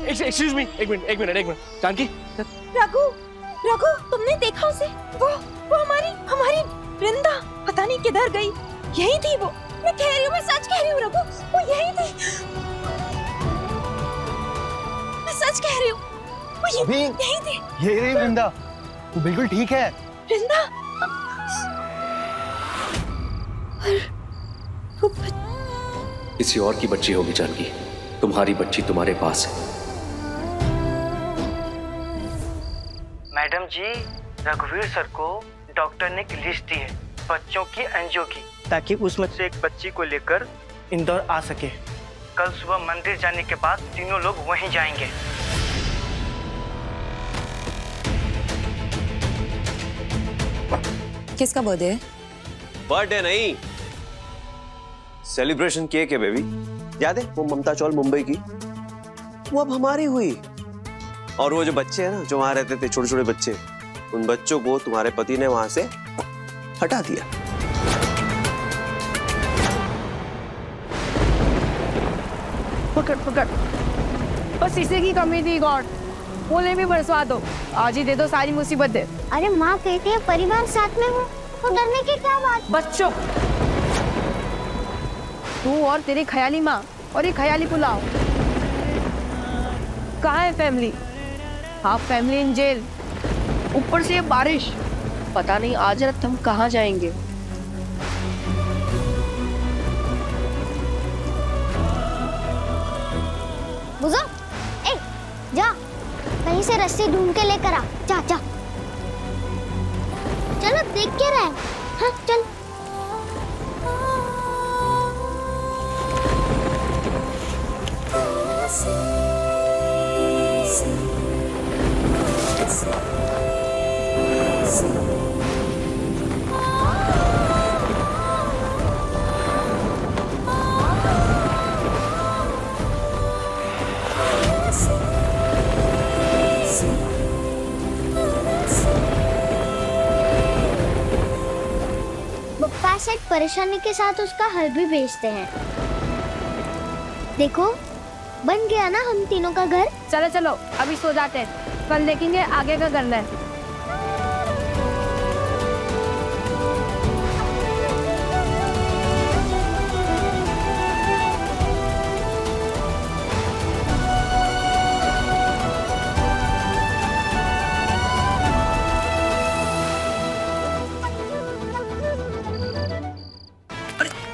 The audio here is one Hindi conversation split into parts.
एक्सक्यूज मी, एक मिनट। जानकी, रघु, तुमने देखा उसे? वो हमारी वृंदा पता नहीं किधर गई। यही थी वो, मैं कह रही हूँ, मैं सच कह रही हूँ रघु, वो यही थी। मैं सच कह रही हूँ, वो यही थी। ये रही वृंदा, वो बिल्कुल ठीक है। वृंदा, किसी और की बच्ची होगी जानकी, तुम्हारी बच्ची तुम्हारे पास है। मैडम जी, रघुवीर सर को डॉक्टर ने एक लिस्ट दी है बच्चों की एंजियो की, ताकि उसमें से एक बच्ची को लेकर इंदौर आ सके। कल सुबह मंदिर जाने के बाद तीनों लोग वहीं जाएंगे। किसका बर्थडे है? बर्थडे नहीं, सेलिब्रेशन केक है बेबी। याद है वो ममता चौल मुंबई की, वो अब हमारी हुई। और वो जो बच्चे हैं ना, जो वहां रहते थे, छोटे छोटे बच्चे, उन बच्चों को तुम्हारे पति ने वहां से हटा दिया। पकड़, बस इसी की कमी थी गॉड, बोले भी बरसवा दो, आज ही दे दो सारी मुसीबतें। अरे माँ कहती है परिवार साथ में हो तो डरने की क्या बात। बच्चों, तू और तेरी ख्याली माँ और ये ख्याली पुलाव, कहाँ है family? Half family in jail, ऊपर से ये बारिश, पता नहीं आज रात हम कहाँ जाएंगे। बुझो, ए, जा कहीं से रस्सी ढूंढ के लेकर आ, जा। चलो देख के रहे, हाँ चल। बप्पा सेठ परेशानी के साथ उसका हल भी भेजते हैं। देखो बन गया ना हम तीनों का घर। चलो अभी सो जाते हैं, कल देखेंगे आगे का करना है।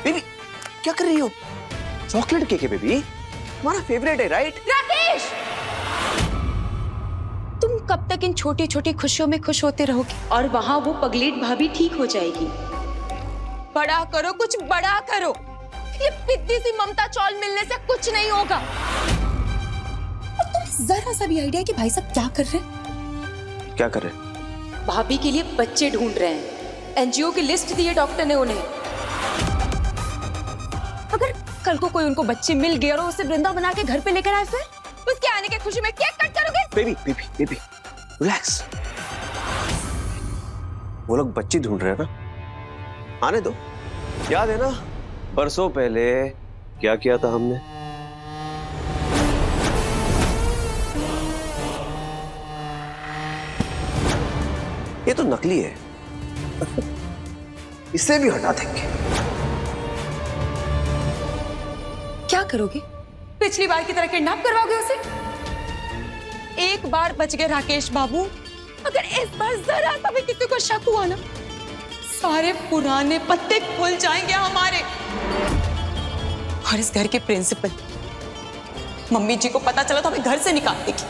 बेबी क्या कर रही हो? चॉकलेट केक है बेबी, हमारा फेवरेट है, राइट? राकेश, तुम कब तक इन छोटी छोटी खुशियों में खुश होते रहोगे? और वहाँ वो पगलेट भाभी ठीक हो जाएगी। बड़ा करो, कुछ बड़ा करो। ये पिद्दी सी ममता चौल मिलने से कुछ नहीं होगा। और तुम्हें जरा सा भी आइडिया कि भाई साहब क्या कर रहे हैं? क्या कर रहे हैं? भाभी के लिए बच्चे ढूंढ रहे हैं। एनजीओ की लिस्ट दी है डॉक्टर ने उन्हें। अगर कल को कोई उनको बच्चे मिल गए और उसे वृंदा बना के घर पे लेकर आए, फिर उसके आने की खुशी में केक कट करोगे? बेबी रिलैक्स, वो लोग बच्ची ढूंढ रहे हैं ना, आने दो। याद है ना बरसों पहले क्या किया था हमने? ये तो नकली है, इसे भी हटा देंगे। क्या करोगे? पिछली बार की तरह किडनैप करवाओगे उसे? एक बार बच गए राकेश बाबू, अगर इस बार जरा सा भी किसी को शक हुआ ना, सारे पुराने पत्ते खुल जाएंगे हमारे। और इस घर के प्रिंसिपल मम्मी जी को पता चला तो हमें घर से निकाल देगी।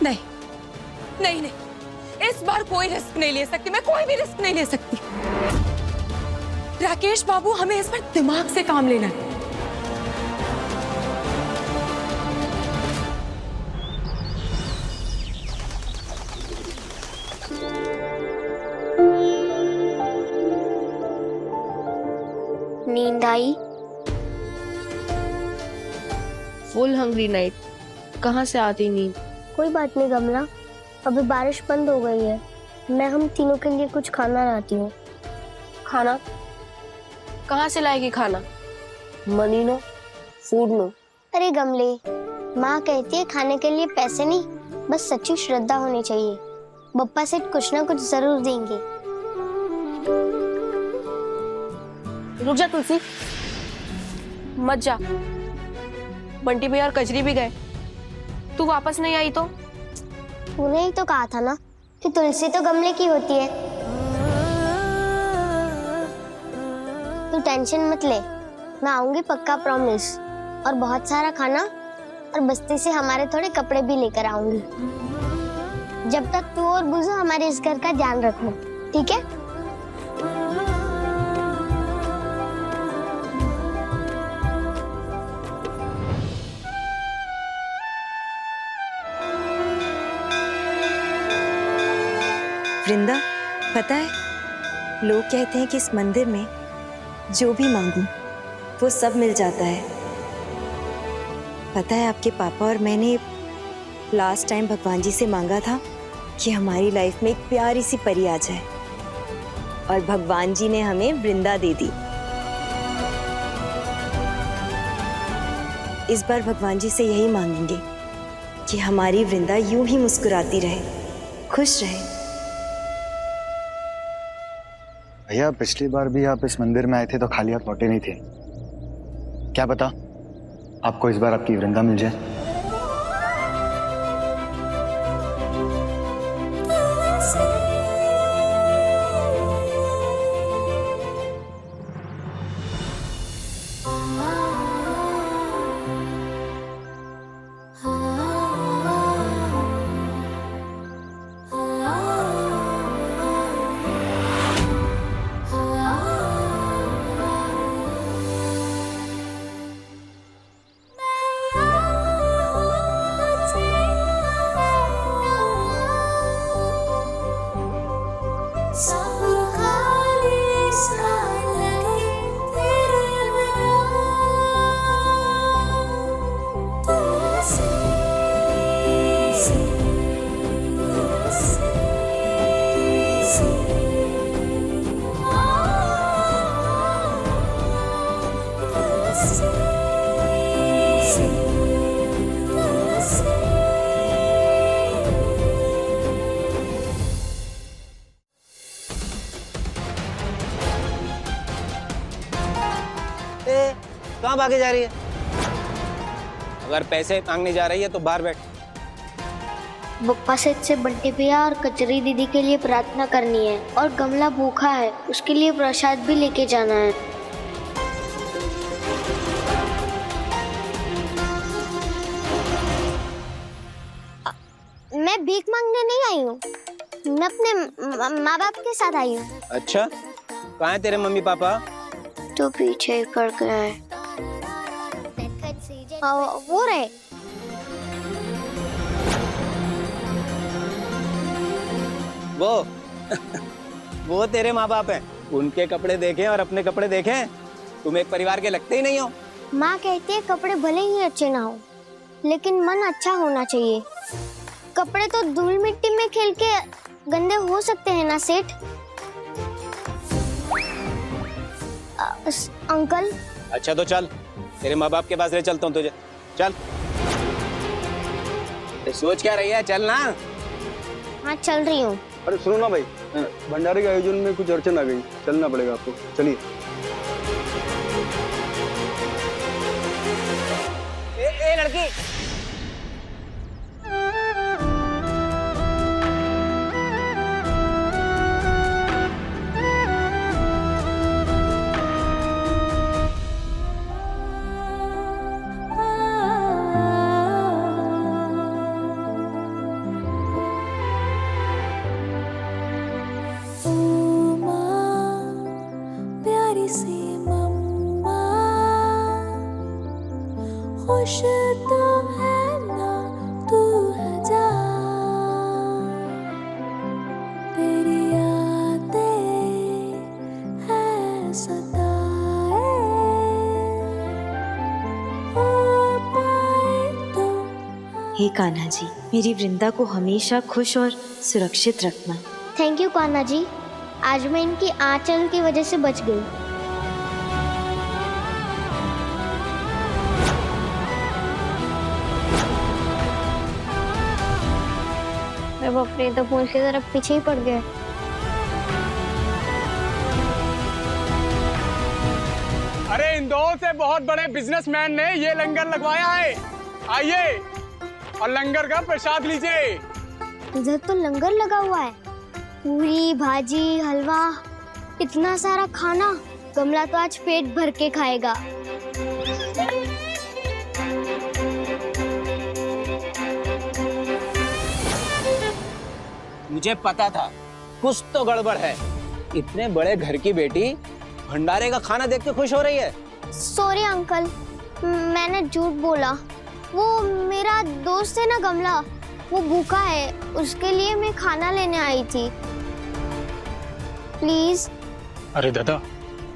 नहीं, इस बार कोई रिस्क नहीं ले सकती, मैं कोई भी रिस्क नहीं ले सकती। राकेश बाबू, हमें इस बार दिमाग से काम लेना है। नींद आई? फुल हंग्री नाइट, कहाँ से आती नींद? कोई बात नहीं कमला, अभी बारिश बंद हो गई है, मैं हम तीनों के लिए कुछ खाना लाती हूँ। खाना? कहाँ से लाएगी खाना? Money no, food no. अरे गमले, माँ कहती है खाने के लिए पैसे नहीं, बस सच्ची श्रद्धा होनी चाहिए। बप्पा सेठ कुछ ना कुछ जरूर देंगे। रुक जा तुलसी, मत जा। बंटी भैया और कजरी भी गए, तू वापस नहीं आई तो? तूने ही तो कहा था ना कि तुलसी तो गमले की होती है। तू टेंशन मत ले, मैं आऊंगी पक्का, प्रॉमिस। और बहुत सारा खाना और बस्ती से हमारे थोड़े कपड़े भी लेकर आऊंगी। जब तक तू और बुजू हमारे इस घर का ध्यान रखो, ठीक है? वृंदा, पता है लोग कहते हैं कि इस मंदिर में जो भी मांगूं वो सब मिल जाता है। पता है आपके पापा और मैंने लास्ट टाइम भगवान जी से मांगा था कि हमारी लाइफ में एक प्यारी सी परी आ जाए, और भगवान जी ने हमें वृंदा दे दी। इस बार भगवान जी से यही मांगेंगे कि हमारी वृंदा यूं ही मुस्कुराती रहे, खुश रहे। भैया पिछली बार भी आप इस मंदिर में आए थे तो खाली हाथ लौटे नहीं थे। क्या पता आपको इस बार आपकी वृंदा मिल जाए। कहाँ भागे जा रही है? अगर पैसे मांगने जा रही है तो बाहर बैठ। बप्पा सेठ से बंटी भैया और कचरी दीदी के लिए प्रार्थना करनी है, और गमला भूखा है, उसके लिए प्रसाद भी लेके जाना है। मैं भीख मांगने नहीं आई हूँ, मैं अपने माँ बाप के साथ आई हूँ। अच्छा, कहाँ है तेरे मम्मी पापा? तो पीछे ही पड़ गया है। वो रहे। वो तेरे माँ बाप हैं। उनके कपड़े देखें और अपने कपड़े देखें, तुम एक परिवार के लगते ही नहीं हो। माँ कहती है कपड़े भले ही अच्छे ना हो, लेकिन मन अच्छा होना चाहिए। कपड़े तो धूल मिट्टी में खेल के गंदे हो सकते हैं ना सेठ? अंकल। अच्छा तो चल, तेरे माँ बाप के पास ले चलता हूँ तुझे। चल। सोच क्या रही है, चल ना। हाँ चल रही हूँ। अरे सुनो ना भाई, भंडारे के आयोजन में कुछ अड़चन आ गई, चलना पड़ेगा आपको। चलिए। ए लड़की, खुश तो है ना तू है जा, तेरी यादें है सताए, हो पाए तो। हे कान्हा जी, मेरी वृंदा को हमेशा खुश और सुरक्षित रखना। थैंक यू कान्हा जी, आज मैं इनकी आंचल की वजह से बच गई। सब अपने दफों की तरफ पीछे ही पड़ गए। अरे इंदौर से बहुत बड़े बिजनेसमैन ने ये लंगर लगवाया है, आइए और लंगर का प्रसाद लीजिए। इधर तो लंगर लगा हुआ है, पूरी भाजी हलवा, इतना सारा खाना। कमला तो आज पेट भर के खाएगा। मुझे पता था कुछ तो गड़बड़ है। इतने बड़े घर की बेटी भंडारे का खाना देख के खुश हो रही है। सॉरी अंकल, मैंने झूठ बोला। वो मेरा दोस्त है ना कमला, वो भूखा है, उसके लिए मैं खाना लेने आई थी। प्लीज। अरे दादा,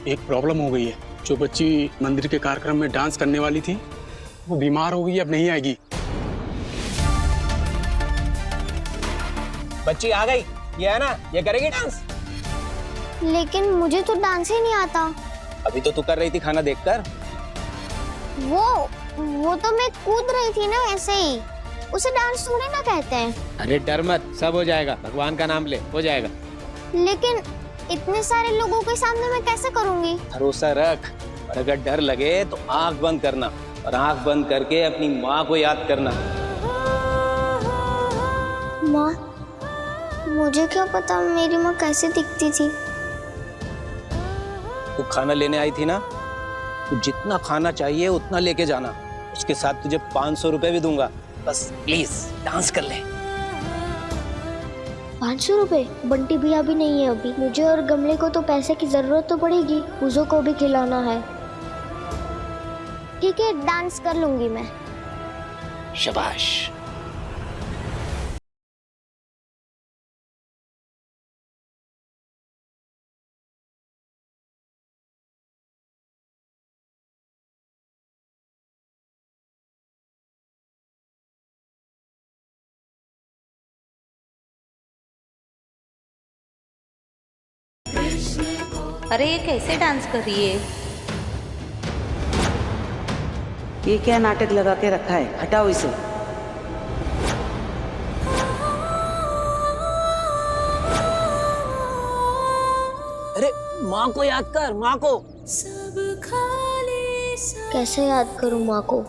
एक प्रॉब्लम हो गई है। जो बच्ची मंदिर के कार्यक्रम में डांस करने वाली थी वो बीमार हो गई, अब नहीं आएगी। बच्ची आ गई, ये है ना, ये करेगी डांस। लेकिन मुझे तो डांस ही नहीं आता। अभी तो तू कर रही थी खाना देखकर। वो तो मैं कूद रही थी ना, ऐसे ही। उसे डांस थोड़ी ना कहते हैं। अरे डर मत, सब हो जाएगा, भगवान का नाम ले, हो जाएगा। लेकिन इतने सारे लोगों के सामने मैं कैसे करूंगी? भरोसा रख, और अगर डर लगे तो आंख बंद करना, और आंख बंद करके अपनी माँ को याद करना। माँ, मुझे क्या पता मेरी माँ कैसे दिखती थी। तू खाना लेने आई थी ना, तू जितना खाना चाहिए उतना लेके जाना। उसके साथ तुझे 500 रुपए भी दूंगा। बस प्लीज डांस कर ले। 500 रुपए? बंटी भैया भी नहीं है अभी। मुझे और गमले को तो पैसे की जरूरत तो पड़ेगी, पूजो को भी खिलाना है। ठीक है, डांस कर लूंगी मैं। शाबाश। अरे ये कैसे डांस कर रही है? ये क्या नाटक लगा के रखा है, हटाओ इसे। अरे माँ को याद कर, माँ को। कैसे याद करूं माँ को?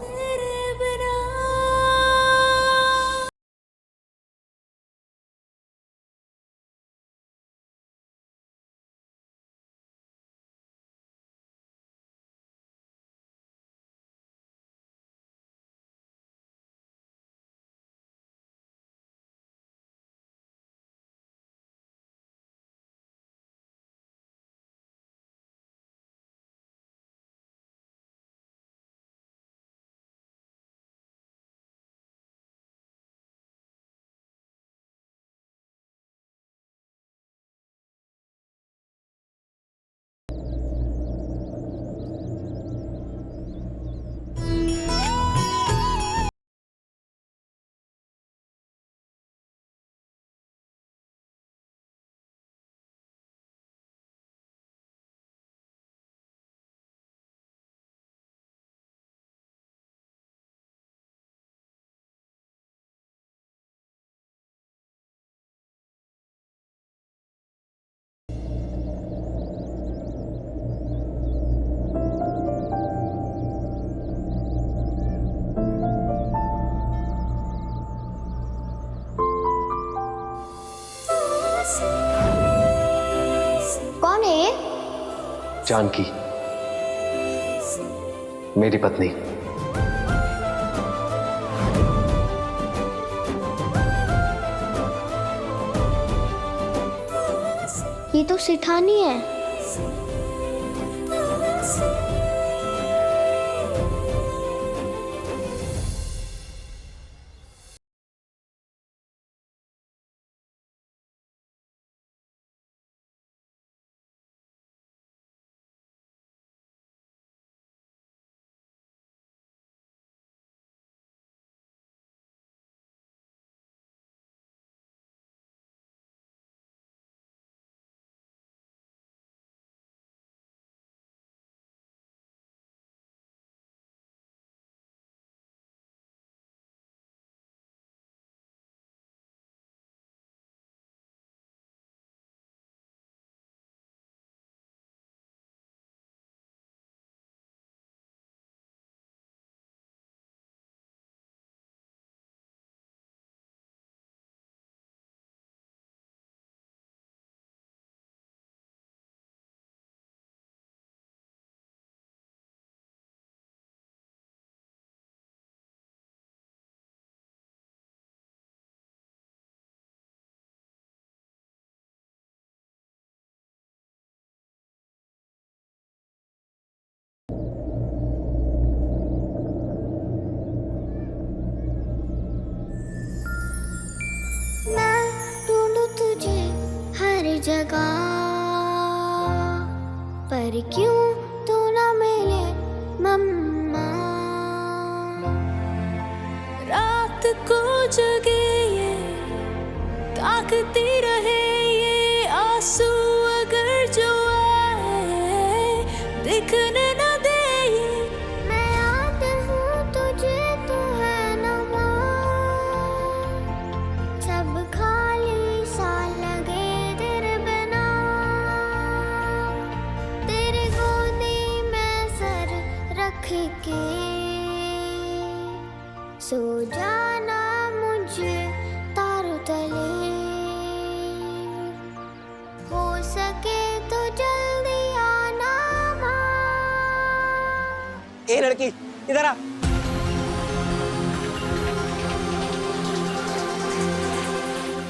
कौन है ये? जानकी, मेरी पत्नी। ये तो सिठानी है। जगह, पर क्यों तू ना मिले मम्मा। रात को जगे ये ताकती रहे ये आंसू, अगर जो आए दिखने न दे ये। मैं याद हूँ तुझे, तू है ना माँ, सब खाली सा लगे तेरे बिना। तेरी गोदी में सर रख के सो जाना मुझे तारों तले, हो सके तो जल्दी आना माँ। ए लड़की इधर आ।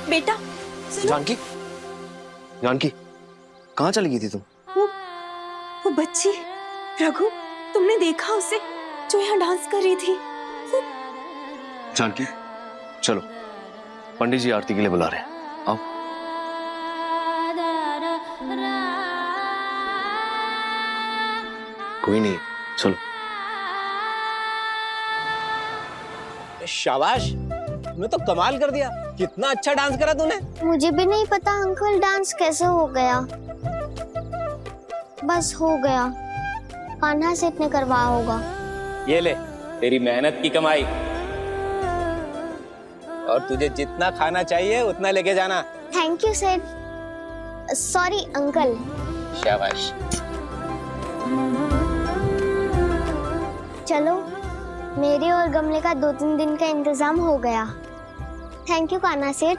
बेटा जानकी, जानकी, कहाँ चली गई थी तुम? वो बच्ची रघु, तुमने देखा उसे जो यहाँ डांस कर रही थी? जानकी, चलो पंडित जी आरती के लिए बुला रहे हैं, आओ। कोई नहीं, चलो। शाबाश, तूने तो कमाल कर दिया। कितना अच्छा डांस करा तूने। मुझे भी नहीं पता अंकल डांस कैसे हो गया, बस हो गया। कान्हा सेठ ने करवाया होगा। ये ले तेरी मेहनत की कमाई, और तुझे जितना खाना चाहिए उतना लेके जाना। थैंक यू सेठ। Sorry uncle. शाबाश। चलो, मेरे और गमले का 2-3 दिन का इंतजाम हो गया। थैंक यू कान्हा सेठ।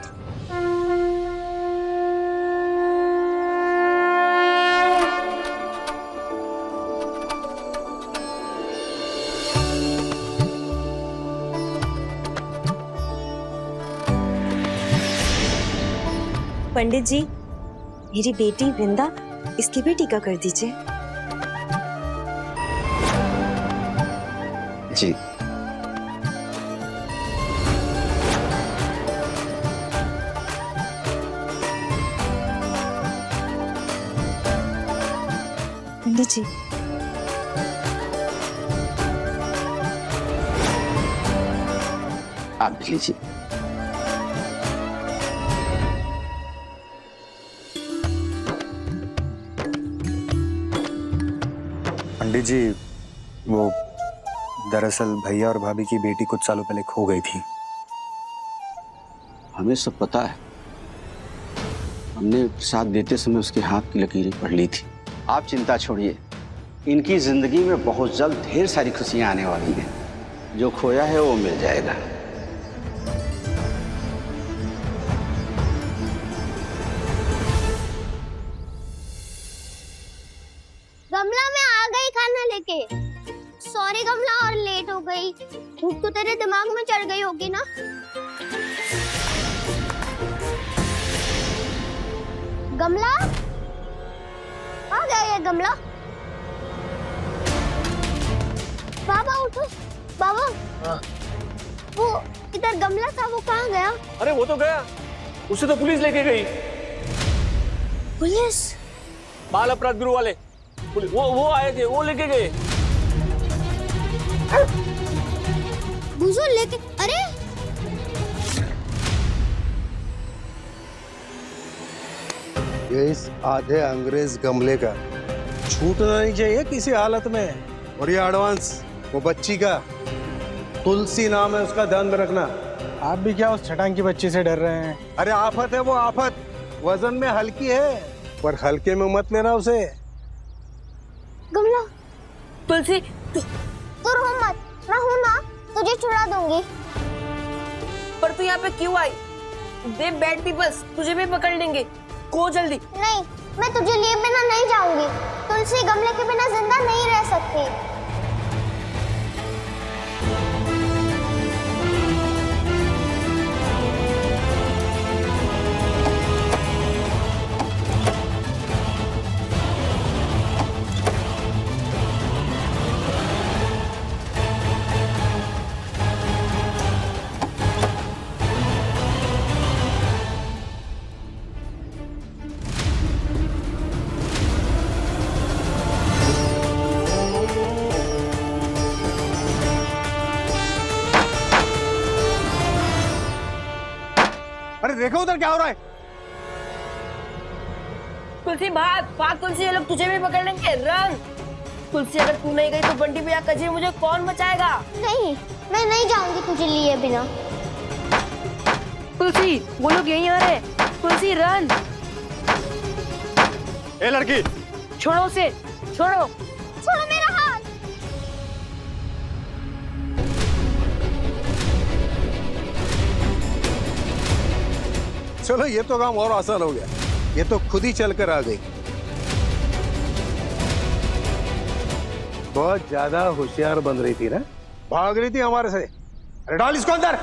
पंडित जी, मेरी बेटी वृंदा, इसकी भी टीका कर दीजिए। जी। पंडित जी, आप भी लीजिए। पंडित जी, वो दरअसल भैया और भाभी की बेटी कुछ सालों पहले खो गई थी। हमें सब पता है, हमने प्रसाद देते समय उसके हाथ की लकीरें पढ़ ली थी। आप चिंता छोड़िए, इनकी जिंदगी में बहुत जल्द ढेर सारी खुशियां आने वाली हैं। जो खोया है वो मिल जाएगा। गमला में आ गई खाना लेके। सॉरी गमला, और लेट हो गई। भूख तो तेरे दिमाग में चढ़ गई होगी ना। गमला आ गया ये गमला। बाबा उठो, बाबा। वो इधर गमला था, वो कहाँ गया? अरे वो तो गया, उसे तो पुलिस लेके गई। पुलिस? बाल अपराध गिरोह वाले वो आए थे, वो लेके गए। बुजो लेके? अरे ये इस आधे अंग्रेज गमले का छूटना नहीं चाहिए किसी हालत में। और ये एडवांस वो बच्ची का, तुलसी नाम है उसका, ध्यान में रखना। आप भी क्या उस छटांग की बच्ची से डर रहे हैं? अरे आफत है वो, आफत। वजन में हल्की है, पर हल्के में मत लेना उसे। गमला, तुलसी तू रो मत, मैं हूं ना, तुझे छुड़ा दूंगी। पर तू यहाँ पे क्यों आई? दे बैड पीपल्स तुझे भी पकड़ लेंगे। को जल्दी। नहीं, मैं तुझे लिए बिना नहीं जाऊंगी। तुलसी गमले के बिना जिंदा नहीं रह सकती। देखो उधर क्या हो रहा है। तुलसी भाग भाग तुलसी, ये लोग तुझे भी पकड़ लेंगे। रन तुलसी, अगर तू नहीं गई तो बंटी भैया कजरी मुझे कौन बचाएगा? नहीं, मैं नहीं जाऊंगी तुझे लिए बिना। तुलसी वो लोग यहीं आ रहे। तुलसी रन। ए लड़की, छोड़ो उसे, छोड़ो। छोड़ो मेरा हाथ। चलो ये तो काम और आसान हो गया, ये तो खुद ही चल कर आ गई। बहुत ज्यादा होशियार बन रही थी ना, भाग रही थी हमारे से। अरे डाल इसको अंदर।